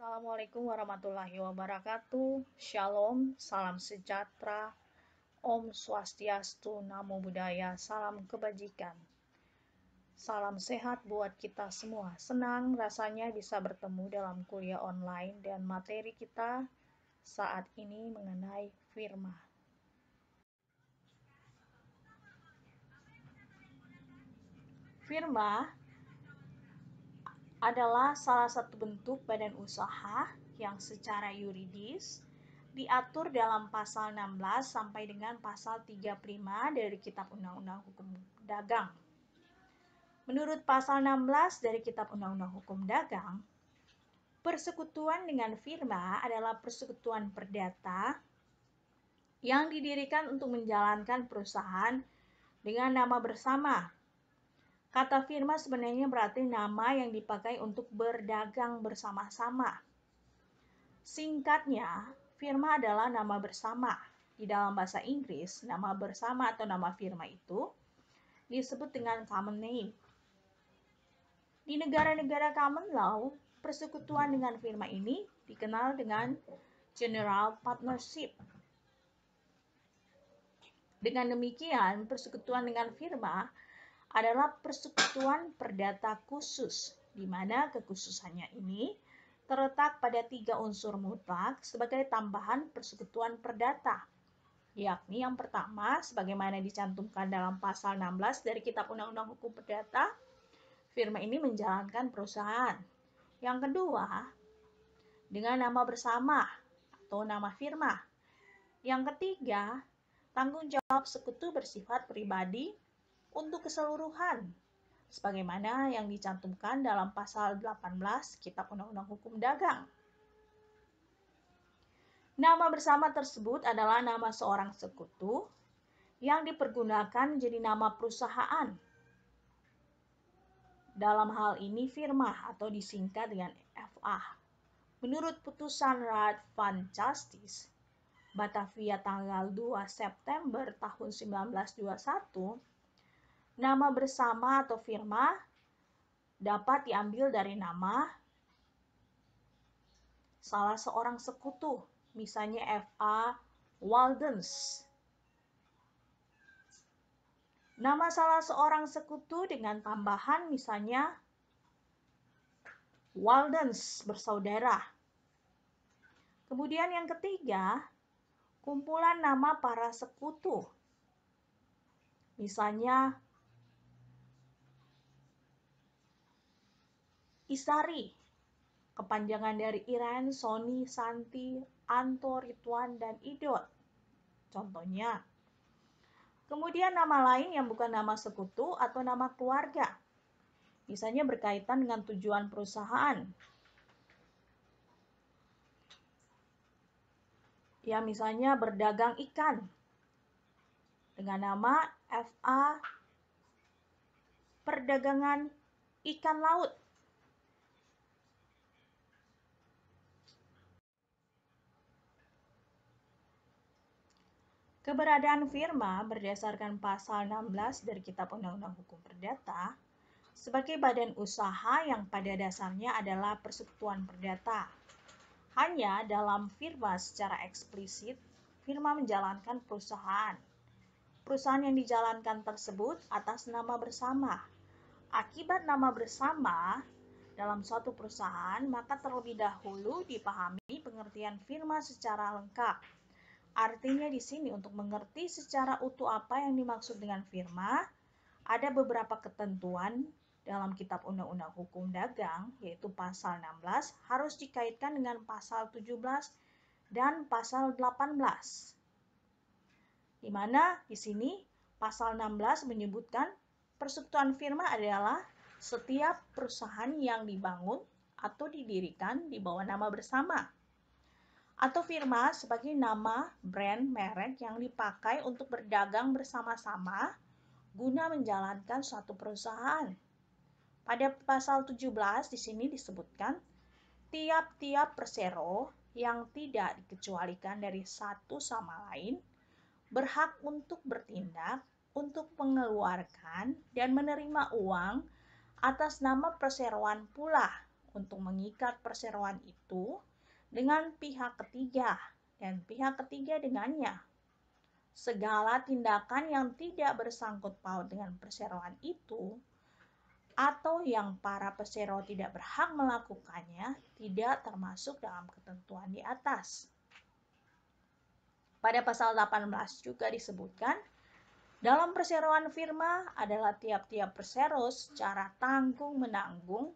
Assalamualaikum warahmatullahi wabarakatuh. Shalom, salam sejahtera, Om Swastiastu, Namo Buddhaya, salam kebajikan. Salam sehat buat kita semua. Senang rasanya bisa bertemu dalam kuliah online dan materi kita saat ini mengenai firma. Firma adalah salah satu bentuk badan usaha yang secara yuridis diatur dalam pasal 16 sampai dengan pasal 35 dari Kitab Undang-Undang Hukum Dagang. Menurut pasal 16 dari Kitab Undang-Undang Hukum Dagang, persekutuan dengan firma adalah persekutuan perdata yang didirikan untuk menjalankan perusahaan dengan nama bersama. Kata firma sebenarnya berarti nama yang dipakai untuk berdagang bersama-sama. Singkatnya, firma adalah nama bersama. Di dalam bahasa Inggris, nama bersama atau nama firma itu disebut dengan common name. Di negara-negara common law, persekutuan dengan firma ini dikenal dengan general partnership. Dengan demikian, persekutuan dengan firma adalah persekutuan perdata khusus, di mana kekhususannya ini terletak pada 3 unsur mutlak sebagai tambahan persekutuan perdata, yakni yang pertama, sebagaimana dicantumkan dalam pasal 16 dari Kitab Undang-Undang Hukum Perdata, firma ini menjalankan perusahaan. Yang kedua, dengan nama bersama atau nama firma. Yang ketiga, tanggung jawab sekutu bersifat pribadi untuk keseluruhan, sebagaimana yang dicantumkan dalam pasal 18 Kitab Undang-Undang Hukum Dagang. Nama bersama tersebut adalah nama seorang sekutu yang dipergunakan menjadi nama perusahaan. Dalam hal ini firma atau disingkat dengan FA. Menurut putusan Raad van Justice, Batavia tanggal 2 September tahun 1921, nama bersama atau firma dapat diambil dari nama salah seorang sekutu, misalnya F.A. Waldens. Nama salah seorang sekutu dengan tambahan misalnya Waldens bersaudara. Kemudian yang ketiga, kumpulan nama para sekutu. Misalnya Isari, kepanjangan dari Iren, Sony, Santi, Anto, Ridwan, dan Idot. Contohnya. Kemudian nama lain yang bukan nama sekutu atau nama keluarga. Misalnya berkaitan dengan tujuan perusahaan. Ya, misalnya berdagang ikan. Dengan nama FA Perdagangan Ikan Laut. Keberadaan firma berdasarkan pasal 16 dari Kitab Undang-Undang Hukum Perdata sebagai badan usaha yang pada dasarnya adalah persekutuan perdata. Hanya dalam firma secara eksplisit, firma menjalankan perusahaan. Perusahaan yang dijalankan tersebut atas nama bersama. Akibat nama bersama dalam suatu perusahaan, maka terlebih dahulu dipahami pengertian firma secara lengkap. Artinya di sini untuk mengerti secara utuh apa yang dimaksud dengan firma, ada beberapa ketentuan dalam Kitab Undang-Undang Hukum Dagang, yaitu pasal 16, harus dikaitkan dengan pasal 17 dan pasal 18. Di mana di sini pasal 16 menyebutkan persekutuan firma adalah setiap perusahaan yang dibangun atau didirikan di bawah nama bersama. Atau firma sebagai nama brand merek yang dipakai untuk berdagang bersama-sama guna menjalankan suatu perusahaan. Pada pasal 17 di sini disebutkan tiap-tiap persero yang tidak dikecualikan dari satu sama lain berhak untuk bertindak untuk mengeluarkan dan menerima uang atas nama perseroan pula untuk mengikat perseroan itu dengan pihak ketiga dan pihak ketiga dengannya. Segala tindakan yang tidak bersangkut paut dengan perseroan itu atau yang para persero tidak berhak melakukannya tidak termasuk dalam ketentuan di atas. Pada pasal 18 juga disebutkan, dalam perseroan firma adalah tiap-tiap persero secara tanggung-menanggung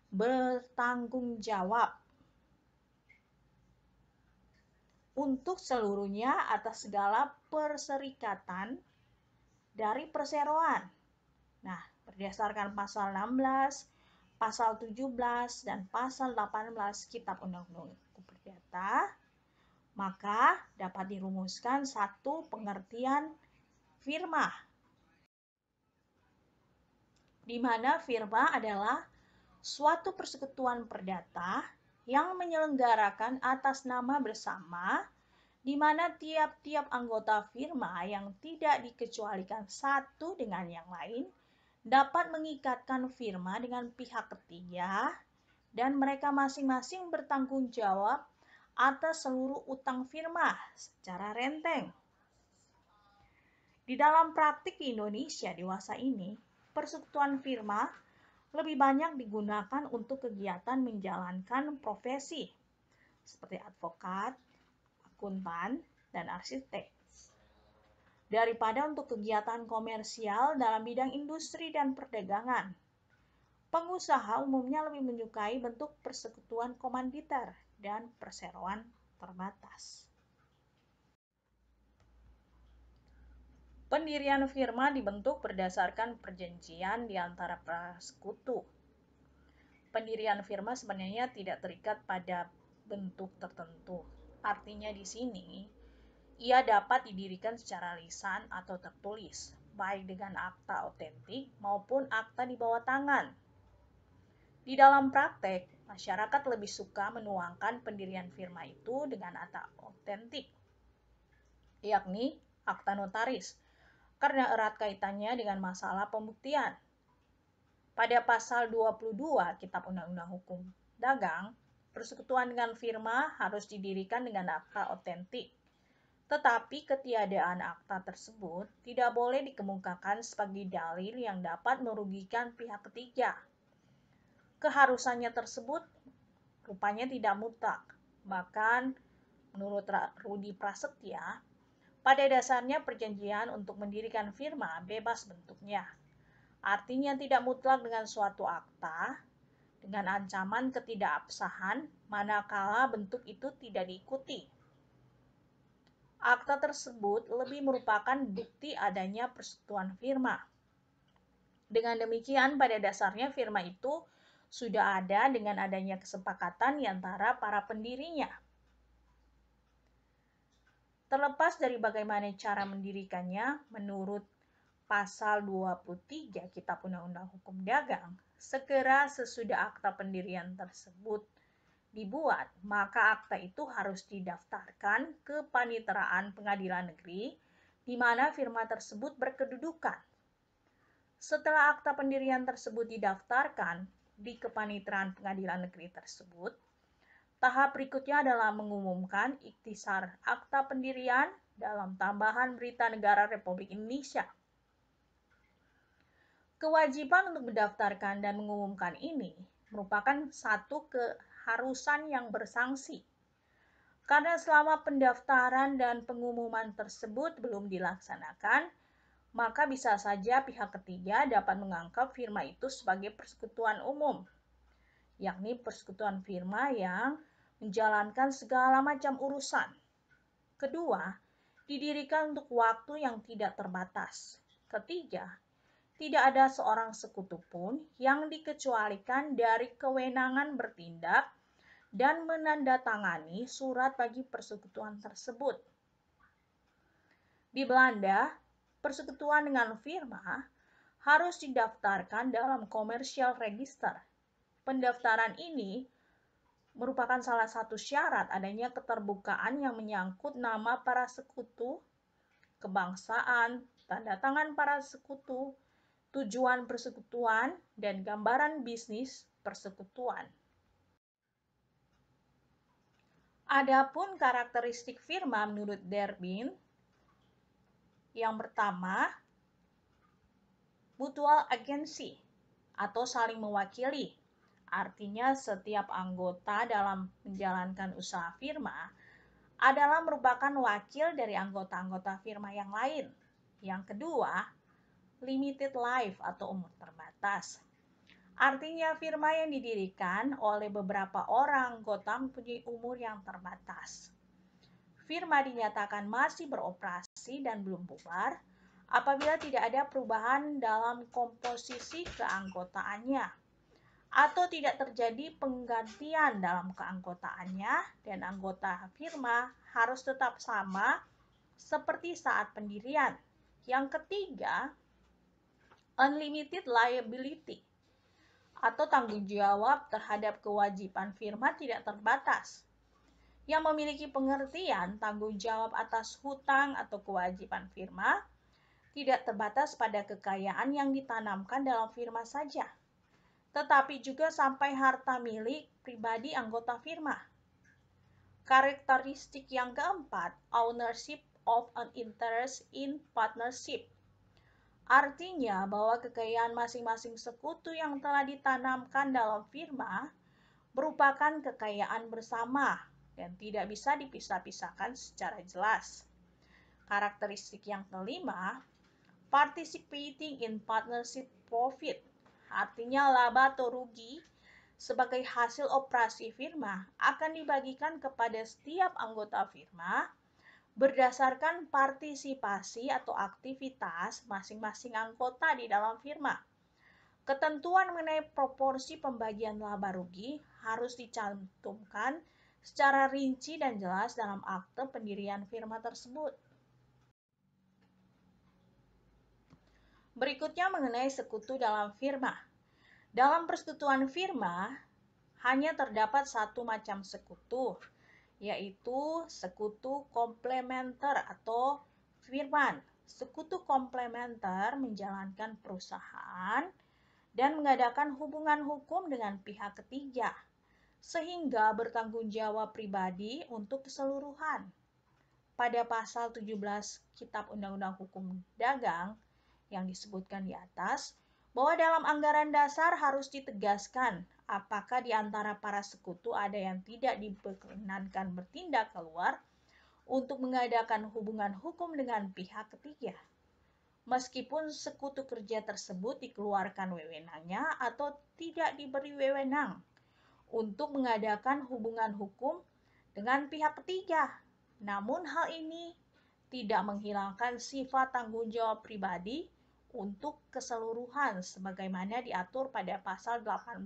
bertanggung jawab untuk seluruhnya atas segala perserikatan dari perseroan. Nah, berdasarkan pasal 16, pasal 17, dan pasal 18 Kitab Undang-Undang Hukum Perdata, maka dapat dirumuskan satu pengertian firma, di mana firma adalah suatu persekutuan perdata yang menyelenggarakan atas nama bersama, di mana tiap-tiap anggota firma yang tidak dikecualikan satu dengan yang lain dapat mengikatkan firma dengan pihak ketiga dan mereka masing-masing bertanggung jawab atas seluruh utang firma secara renteng. Di dalam praktik di Indonesia dewasa ini, persekutuan firma lebih banyak digunakan untuk kegiatan menjalankan profesi seperti advokat, akuntan, dan arsitek, daripada untuk kegiatan komersial dalam bidang industri dan perdagangan. Pengusaha umumnya lebih menyukai bentuk persekutuan komanditer dan perseroan terbatas. Pendirian firma dibentuk berdasarkan perjanjian di antara para sekutu. Pendirian firma sebenarnya tidak terikat pada bentuk tertentu. Artinya di sini, ia dapat didirikan secara lisan atau tertulis, baik dengan akta otentik maupun akta di bawah tangan. Di dalam praktek, masyarakat lebih suka menuangkan pendirian firma itu dengan akta otentik, yakni akta notaris, karena erat kaitannya dengan masalah pembuktian. Pada pasal 22 Kitab Undang-Undang Hukum Dagang, persekutuan dengan firma harus didirikan dengan akta otentik. Tetapi ketiadaan akta tersebut tidak boleh dikemukakan sebagai dalil yang dapat merugikan pihak ketiga. Keharusannya tersebut rupanya tidak mutlak. Bahkan menurut Rudi Prasetya, pada dasarnya perjanjian untuk mendirikan firma bebas bentuknya. Artinya tidak mutlak dengan suatu akta, dengan ancaman ketidakabsahan manakala bentuk itu tidak diikuti. Akta tersebut lebih merupakan bukti adanya persekutuan firma. Dengan demikian, pada dasarnya firma itu sudah ada dengan adanya kesepakatan di antara para pendirinya. Terlepas dari bagaimana cara mendirikannya, menurut pasal 23 Kitab Undang-Undang Hukum Dagang, segera sesudah akta pendirian tersebut dibuat, maka akta itu harus didaftarkan ke Paniteraan Pengadilan Negeri di mana firma tersebut berkedudukan. Setelah akta pendirian tersebut didaftarkan di Kepaniteraan Pengadilan Negeri tersebut, tahap berikutnya adalah mengumumkan ikhtisar akta pendirian dalam tambahan Berita Negara Republik Indonesia. Kewajiban untuk mendaftarkan dan mengumumkan ini merupakan satu keharusan yang bersanksi. Karena selama pendaftaran dan pengumuman tersebut belum dilaksanakan, maka bisa saja pihak ketiga dapat menganggap firma itu sebagai persekutuan umum, yakni persekutuan firma yang menjalankan segala macam urusan. Kedua, didirikan untuk waktu yang tidak terbatas. Ketiga, tidak ada seorang sekutu pun yang dikecualikan dari kewenangan bertindak dan menandatangani surat bagi persekutuan tersebut. Di Belanda, persekutuan dengan firma harus didaftarkan dalam commercial register. Pendaftaran ini merupakan salah satu syarat adanya keterbukaan yang menyangkut nama para sekutu, kebangsaan, tanda tangan para sekutu, tujuan persekutuan, dan gambaran bisnis persekutuan. Adapun karakteristik firma menurut Durbin, yang pertama, mutual agency atau saling mewakili. Artinya setiap anggota dalam menjalankan usaha firma adalah merupakan wakil dari anggota-anggota firma yang lain. Yang kedua, limited life atau umur terbatas. Artinya firma yang didirikan oleh beberapa orang anggota mempunyai umur yang terbatas. Firma dinyatakan masih beroperasi dan belum bubar apabila tidak ada perubahan dalam komposisi keanggotaannya atau tidak terjadi penggantian dalam keanggotaannya dan anggota firma harus tetap sama seperti saat pendirian. Yang ketiga, unlimited liability atau tanggung jawab terhadap kewajiban firma tidak terbatas, yang memiliki pengertian tanggung jawab atas hutang atau kewajiban firma tidak terbatas pada kekayaan yang ditanamkan dalam firma saja, tetapi juga sampai harta milik pribadi anggota firma. Karakteristik yang keempat, ownership of an interest in partnership. Artinya bahwa kekayaan masing-masing sekutu yang telah ditanamkan dalam firma merupakan kekayaan bersama dan tidak bisa dipisah-pisahkan secara jelas. Karakteristik yang kelima, participating in partnership profit. Artinya laba atau rugi sebagai hasil operasi firma akan dibagikan kepada setiap anggota firma berdasarkan partisipasi atau aktivitas masing-masing anggota di dalam firma. Ketentuan mengenai proporsi pembagian laba rugi harus dicantumkan secara rinci dan jelas dalam akte pendirian firma tersebut. Berikutnya mengenai sekutu dalam firma. Dalam persekutuan firma, hanya terdapat satu macam sekutu, yaitu sekutu komplementer atau firman. Sekutu komplementer menjalankan perusahaan dan mengadakan hubungan hukum dengan pihak ketiga, sehingga bertanggung jawab pribadi untuk keseluruhan. Pada pasal 17 Kitab Undang-Undang Hukum Dagang yang disebutkan di atas, bahwa dalam anggaran dasar harus ditegaskan apakah di antara para sekutu ada yang tidak diperkenankan bertindak keluar untuk mengadakan hubungan hukum dengan pihak ketiga, meskipun sekutu kerja tersebut dikeluarkan wewenangnya atau tidak diberi wewenang untuk mengadakan hubungan hukum dengan pihak ketiga. Namun hal ini tidak menghilangkan sifat tanggung jawab pribadi untuk keseluruhan sebagaimana diatur pada pasal 18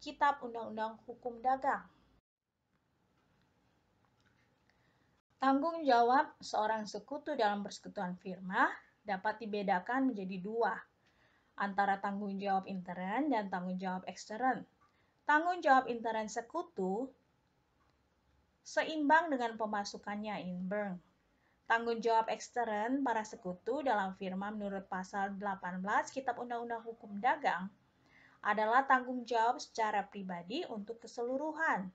Kitab Undang-Undang Hukum Dagang. Tanggung jawab seorang sekutu dalam persekutuan firma dapat dibedakan menjadi dua, antara tanggung jawab intern dan tanggung jawab ekstern. Tanggung jawab intern sekutu seimbang dengan pemasukannya inburn. Tanggung jawab ekstern para sekutu dalam firma menurut pasal 18 Kitab Undang-Undang Hukum Dagang adalah tanggung jawab secara pribadi untuk keseluruhan.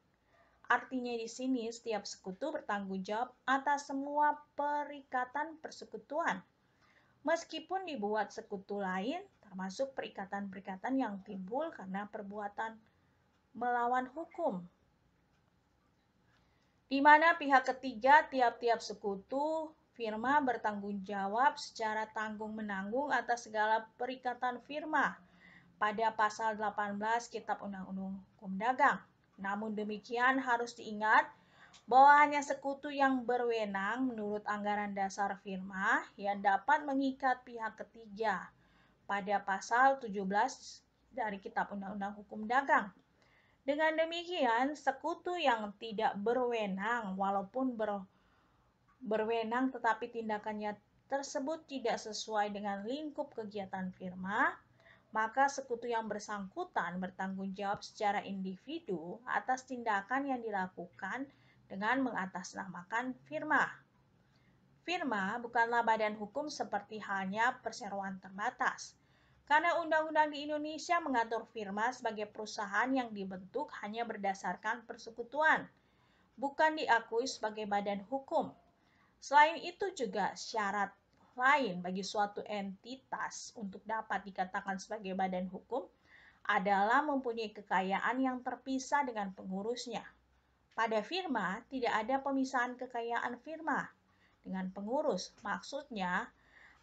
Artinya di sini setiap sekutu bertanggung jawab atas semua perikatan persekutuan, meskipun dibuat sekutu lain, termasuk perikatan-perikatan yang timbul karena perbuatan melawan hukum, di mana pihak ketiga tiap-tiap sekutu firma bertanggung jawab secara tanggung-menanggung atas segala perikatan firma pada pasal 18 Kitab Undang-Undang Hukum Dagang. Namun demikian harus diingat bahwa hanya sekutu yang berwenang menurut anggaran dasar firma yang dapat mengikat pihak ketiga pada pasal 17 dari Kitab Undang-Undang Hukum Dagang. Dengan demikian, sekutu yang tidak berwenang walaupun berwenang tetapi tindakannya tersebut tidak sesuai dengan lingkup kegiatan firma, maka sekutu yang bersangkutan bertanggung jawab secara individu atas tindakan yang dilakukan dengan mengatasnamakan firma. Firma bukanlah badan hukum seperti halnya perseroan terbatas, karena undang-undang di Indonesia mengatur firma sebagai perusahaan yang dibentuk hanya berdasarkan persekutuan. bukan diakui sebagai badan hukum. Selain itu juga syarat lain bagi suatu entitas untuk dapat dikatakan sebagai badan hukum adalah mempunyai kekayaan yang terpisah dengan pengurusnya. Pada firma tidak ada pemisahan kekayaan firma dengan pengurus. Maksudnya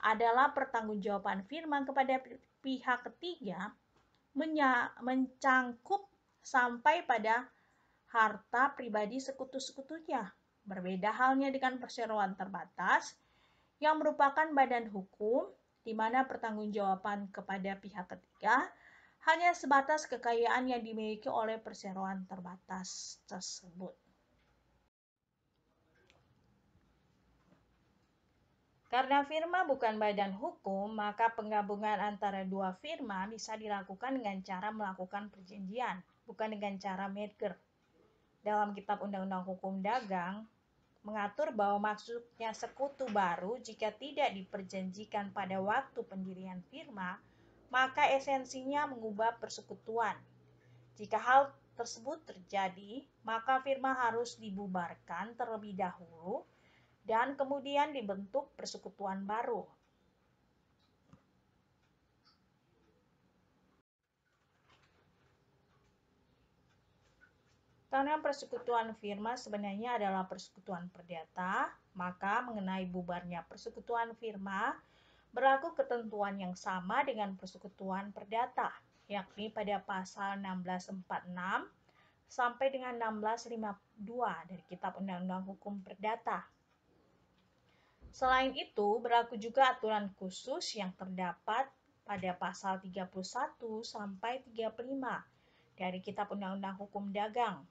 adalah pertanggungjawaban firma kepada pihak ketiga mencangkup sampai pada harta pribadi sekutu-sekutunya. Berbeda halnya dengan perseroan terbatas yang merupakan badan hukum di mana pertanggungjawaban kepada pihak ketiga hanya sebatas kekayaan yang dimiliki oleh perseroan terbatas tersebut. Karena firma bukan badan hukum, maka penggabungan antara dua firma bisa dilakukan dengan cara melakukan perjanjian, bukan dengan cara merger. Dalam Kitab Undang-Undang Hukum Dagang, mengatur bahwa maksudnya sekutu baru jika tidak diperjanjikan pada waktu pendirian firma, maka esensinya mengubah persekutuan. Jika hal tersebut terjadi, maka firma harus dibubarkan terlebih dahulu dan kemudian dibentuk persekutuan baru. Karena persekutuan firma sebenarnya adalah persekutuan perdata, maka mengenai bubarnya persekutuan firma berlaku ketentuan yang sama dengan persekutuan perdata, yakni pada pasal 1646 sampai dengan 1652 dari Kitab Undang-Undang Hukum Perdata. Selain itu, berlaku juga aturan khusus yang terdapat pada pasal 31 sampai 35 dari Kitab Undang-Undang Hukum Dagang.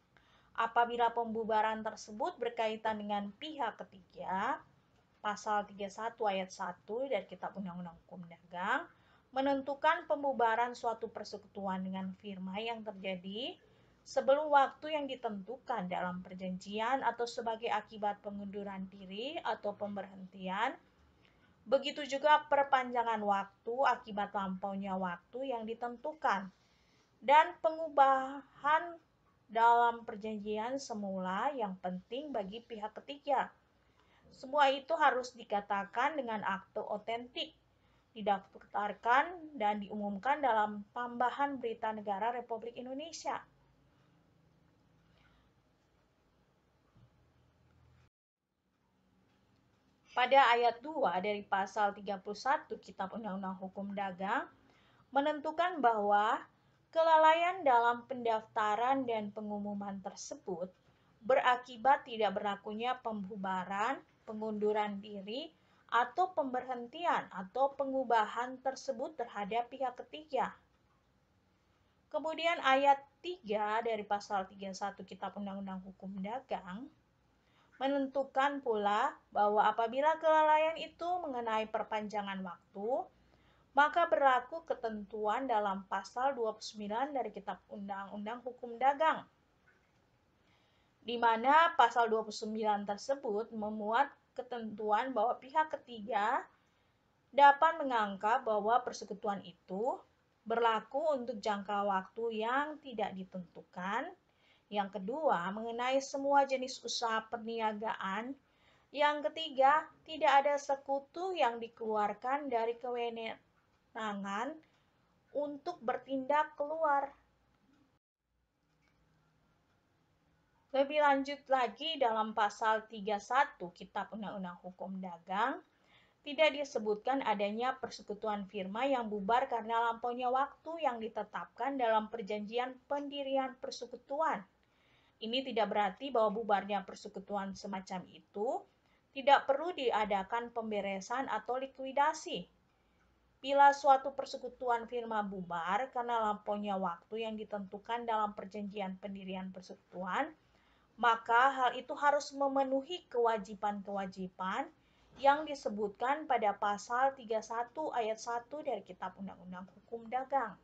Apabila pembubaran tersebut berkaitan dengan pihak ketiga, pasal 31 ayat 1 dari Kitab Undang-Undang Hukum Dagang menentukan pembubaran suatu persekutuan dengan firma yang terjadi sebelum waktu yang ditentukan dalam perjanjian atau sebagai akibat pengunduran diri atau pemberhentian. Begitu juga perpanjangan waktu akibat lampaunya waktu yang ditentukan dan pengubahan dalam perjanjian semula yang penting bagi pihak ketiga. Semua itu harus dikatakan dengan akte otentik, didaftarkan dan diumumkan dalam Tambahan Berita Negara Republik Indonesia. Pada ayat 2 dari pasal 31 Kitab Undang-Undang Hukum Dagang menentukan bahwa kelalaian dalam pendaftaran dan pengumuman tersebut berakibat tidak berlakunya pembubaran, pengunduran diri, atau pemberhentian atau pengubahan tersebut terhadap pihak ketiga. Kemudian ayat 3 dari pasal 31 Kitab Undang-Undang Hukum Dagang menentukan pula bahwa apabila kelalaian itu mengenai perpanjangan waktu, maka berlaku ketentuan dalam pasal 29 dari Kitab Undang-Undang Hukum Dagang, di mana pasal 29 tersebut memuat ketentuan bahwa pihak ketiga dapat menganggap bahwa persekutuan itu berlaku untuk jangka waktu yang tidak ditentukan. Yang kedua, mengenai semua jenis usaha perniagaan. Yang ketiga, tidak ada sekutu yang dikeluarkan dari kewenangan untuk bertindak keluar. Lebih lanjut lagi dalam pasal 31 Kitab Undang-Undang Hukum Dagang, tidak disebutkan adanya persekutuan firma yang bubar karena lampaunya waktu yang ditetapkan dalam perjanjian pendirian persekutuan. Ini tidak berarti bahwa bubarnya persekutuan semacam itu tidak perlu diadakan pemberesan atau likuidasi. Bila suatu persekutuan firma bubar karena lampaunya waktu yang ditentukan dalam perjanjian pendirian persekutuan, maka hal itu harus memenuhi kewajiban-kewajiban yang disebutkan pada pasal 31 ayat 1 dari Kitab Undang-Undang Hukum Dagang.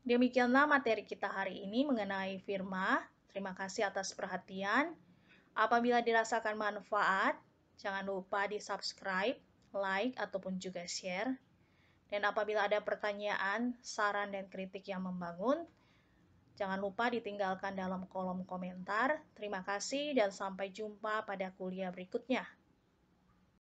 Demikianlah materi kita hari ini mengenai firma. Terima kasih atas perhatian. Apabila dirasakan manfaat, jangan lupa di subscribe, like, ataupun juga share. Dan apabila ada pertanyaan, saran, dan kritik yang membangun, jangan lupa ditinggalkan dalam kolom komentar. Terima kasih dan sampai jumpa pada kuliah berikutnya.